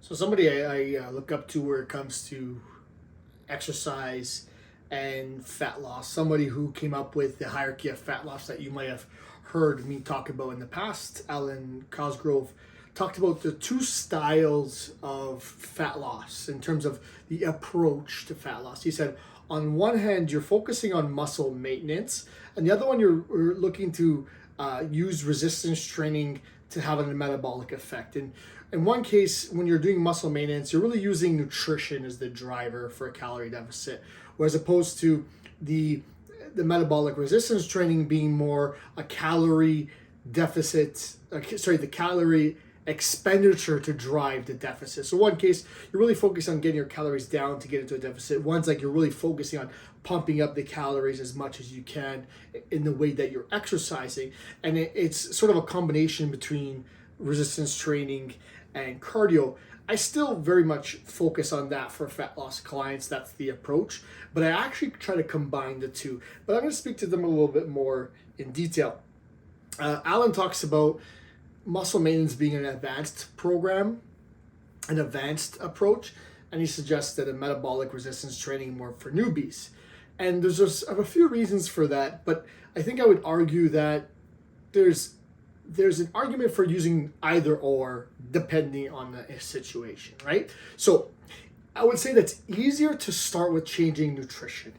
So somebody I look up to where it comes to exercise and fat loss, somebody who came up with the hierarchy of fat loss that you might have heard me talk about in the past. Alan Cosgrove talked about the two styles of fat loss in terms of the approach to fat loss. He said, on one hand, you're focusing on muscle maintenance, and the other one, you're looking to use resistance training to have a metabolic effect. And in one case, when you're doing muscle maintenance, you're really using nutrition as the driver for a calorie deficit, whereas opposed to the metabolic resistance training being more a calorie deficit, the calorie expenditure to drive the deficit. So one case, you're really focused on getting your calories down to get into a deficit. One's like you're really focusing on pumping up the calories as much as you can in the way that you're exercising. And it's sort of a combination between resistance training and cardio. I still very much focus on that for fat loss clients. That's the approach, but I actually try to combine the two. But I'm going to speak to them a little bit more in detail. Alan talks about muscle maintenance being an advanced program, an advanced approach, and he suggests that a metabolic resistance training more for newbies. And there's just a few reasons for that, but I think I would argue that there's an argument for using either or depending on the situation, right? So I would say that's easier to start with changing nutrition.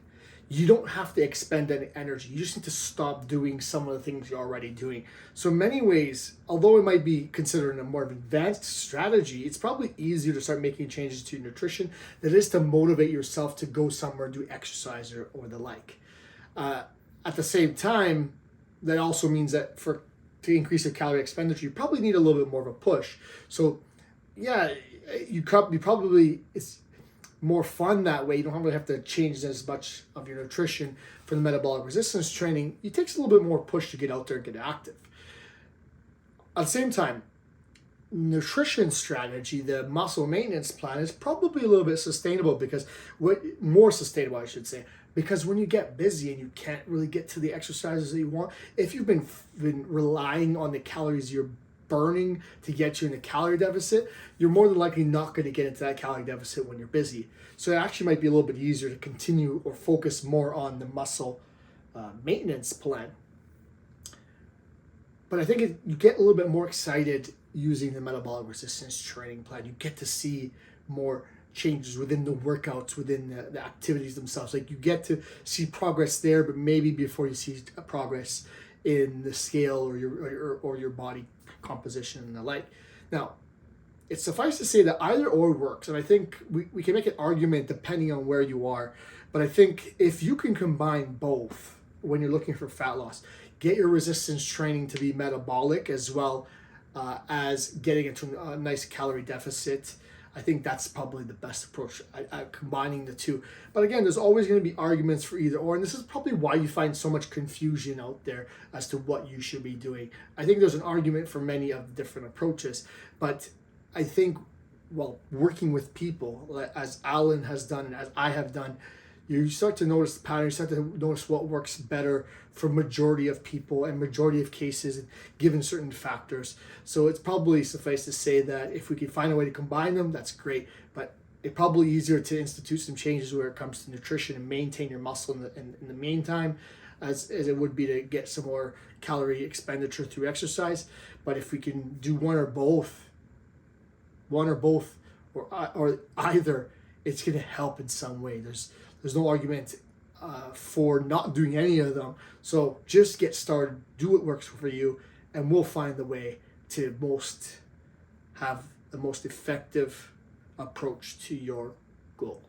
You don't have to expend any energy. You just need to stop doing some of the things you're already doing. So in many ways, although it might be considered a more advanced strategy, it's probably easier to start making changes to your nutrition than it is to motivate yourself to go somewhere, do exercise or the like. At the same time, that also means that to increase your calorie expenditure, you probably need a little bit more of a push. So yeah, you probably, it's more fun that way. You don't really have to change as much of your nutrition for the metabolic resistance training. It takes a little bit more push to get out there and get active. At the same time, nutrition strategy, the muscle maintenance plan, is probably a little bit sustainable because because when you get busy and you can't really get to the exercises that you want, if you've been relying on the calories you're burning to get you in a calorie deficit, you're more than likely not going to get into that calorie deficit when you're busy. So it actually might be a little bit easier to continue or focus more on the muscle maintenance plan. But I think you get a little bit more excited using the metabolic resistance training plan. You get to see more changes within the workouts, within the activities themselves. Like you get to see progress there, but maybe before you see progress in the scale or your body composition and the like. Now, it's suffice to say that either or works, and I think we can make an argument depending on where you are, but I think if you can combine both when you're looking for fat loss, get your resistance training to be metabolic as well as getting into a nice calorie deficit, I think that's probably the best approach, combining the two. But again, there's always going to be arguments for either or, and this is probably why you find so much confusion out there as to what you should be doing. I think there's an argument for many of the different approaches, but I think, working with people, as Alan has done and as I have done, you start to notice the pattern, you start to notice what works better for majority of people and majority of cases given certain factors. So it's probably suffice to say that if we can find a way to combine them, that's great. But it's probably easier to institute some changes where it comes to nutrition and maintain your muscle in the meantime as it would be to get some more calorie expenditure through exercise. But if we can do one or both, or either, it's going to help in some way. There's no argument for not doing any of them. So just get started, do what works for you, and we'll find the way to have the most effective approach to your goal.